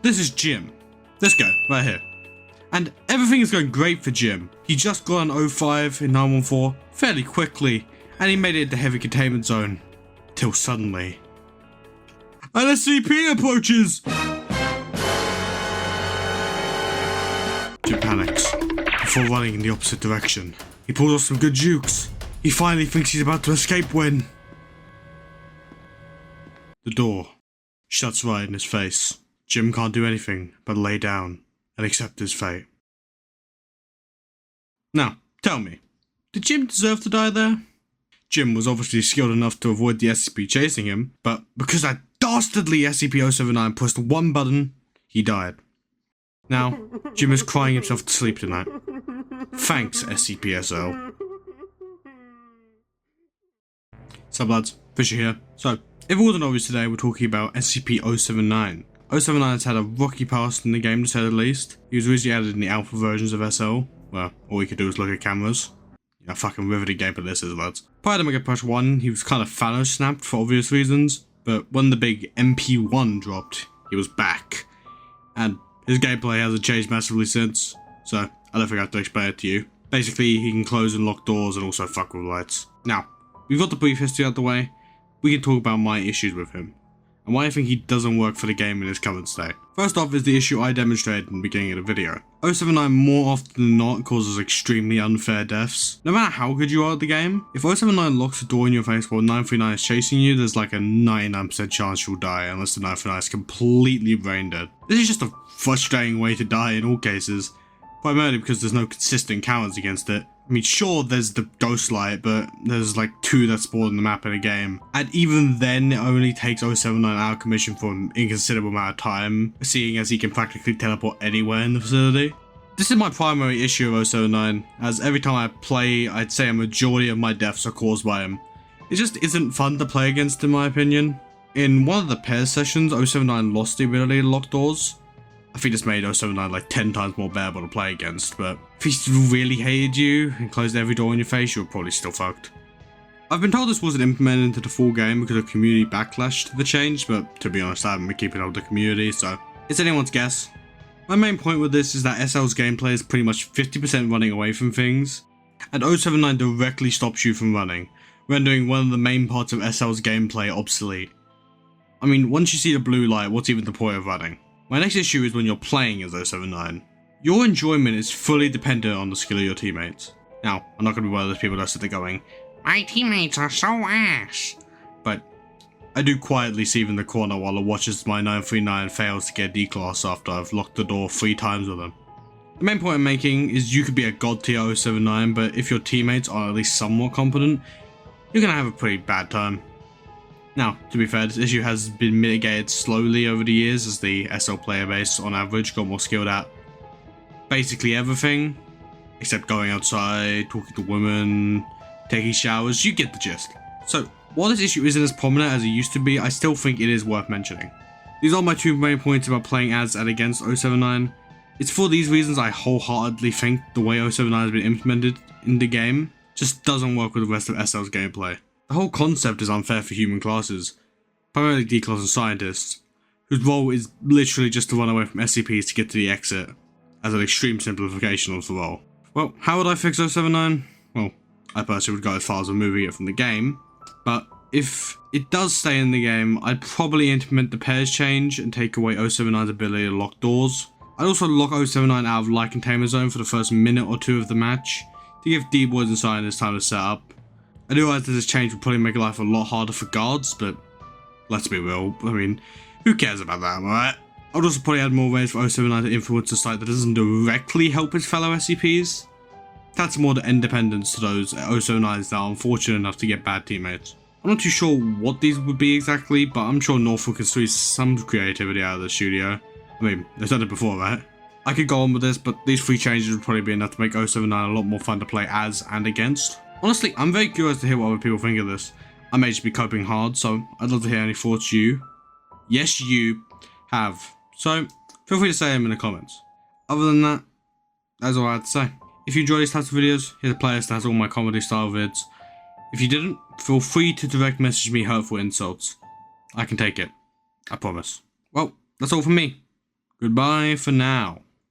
This is Jim. This guy, right here. And everything is going great for Jim. He just got an 05 in 914 fairly quickly, and he made it into heavy containment zone. Till suddenly, an SCP approaches! Jim panics, before running in the opposite direction. He pulls off some good jukes. He finally thinks he's about to escape when... the door shuts right in his face. Jim can't do anything but lay down and accept his fate. Now, tell me, did Jim deserve to die there? Jim was obviously skilled enough to avoid the SCP chasing him, but because that dastardly SCP-079 pushed one button, he died. Now, Jim is crying himself to sleep tonight. Thanks, SCP-SL. Sup lads, Fisher here. So, if it wasn't obvious today, we're talking about SCP-079. 079 has had a rocky past in the game to say the least. He was originally added in the alpha versions of SL. Well, all we could do was look at cameras. You know, fucking riveting gameplay this is, lads. Prior to Mega Push 1, he was kind of Thanos snapped for obvious reasons, but when the big MP1 dropped, he was back. And his gameplay hasn't changed massively since, so I don't think I have to explain it to you. Basically, he can close and lock doors and also fuck with lights. Now, we've got the brief history out the way, we can talk about my issues with him, and why I think he doesn't work for the game in its current state. First off is the issue I demonstrated in the beginning of the video. 079 more often than not causes extremely unfair deaths. No matter how good you are at the game, if 079 locks a door in your face while 939 is chasing you, there's like a 99% chance you'll die unless the 939 is completely brain dead. This is just a frustrating way to die in all cases, primarily because there's no consistent counters against it. I mean, sure, there's the ghost light, but there's like 2 that spawn on the map in a game. And even then, it only takes 079 out of commission for an inconsiderable amount of time, seeing as he can practically teleport anywhere in the facility. This is my primary issue of 079, as every time I play, I'd say a majority of my deaths are caused by him. It just isn't fun to play against, in my opinion. In one of the pairs sessions, 079 lost the ability to lock doors. I think this made 079 like 10 times more bearable to play against, but if he still really hated you and closed every door in your face, you were probably still fucked. I've been told this wasn't implemented into the full game because of community backlash to the change, but to be honest, I haven't been keeping up with the community, so it's anyone's guess. My main point with this is that SL's gameplay is pretty much 50% running away from things, and 079 directly stops you from running, rendering one of the main parts of SL's gameplay obsolete. I mean, once you see the blue light, what's even the point of running? My next issue is when you're playing as 079. Your enjoyment is fully dependent on the skill of your teammates. Now, I'm not going to be one of those people that sit there going, "My teammates are so ass," but I do quietly sieve in the corner while I watches my 939 fails to get a D-class after I've locked the door 3 times with them. The main point I'm making is you could be a god tier 079, but if your teammates are at least somewhat competent, you're going to have a pretty bad time. Now, to be fair, this issue has been mitigated slowly over the years as the SL player base, on average, got more skilled at basically everything, except going outside, talking to women, taking showers, you get the gist. So, while this issue isn't as prominent as it used to be, I still think it is worth mentioning. These are my 2 main points about playing as and against 079. It's for these reasons I wholeheartedly think the way 079 has been implemented in the game just doesn't work with the rest of SL's gameplay. The whole concept is unfair for human classes, primarily D-class and scientists, whose role is literally just to run away from SCPs to get to the exit, as an extreme simplification of the role. Well, how would I fix 079? Well, I personally would go as far as removing it from the game, but if it does stay in the game, I'd probably implement the pairs change and take away 079's ability to lock doors. I'd also lock 079 out of light containment zone for the first minute or 2 of the match, to give D-boys and scientists time to set up. I do realize that this change would probably make life a lot harder for guards, but let's be real, I mean, who cares about that, alright? I would also probably add more ways for 079 to influence a site that doesn't directly help his fellow SCPs. That's more the independence to those 079s that are unfortunate enough to get bad teammates. I'm not too sure what these would be exactly, but I'm sure Norfolk can squeeze some creativity out of the studio. I mean, they've done it before, right? I could go on with this, but these 3 changes would probably be enough to make 079 a lot more fun to play as and against. Honestly, I'm very curious to hear what other people think of this. I may just be coping hard, so I'd love to hear any thoughts you have. So, feel free to say them in the comments. Other than that, that's all I had to say. If you enjoy these types of videos, here's a playlist that has all my comedy style vids. If you didn't, feel free to direct message me hurtful insults. I can take it. I promise. Well, that's all from me. Goodbye for now.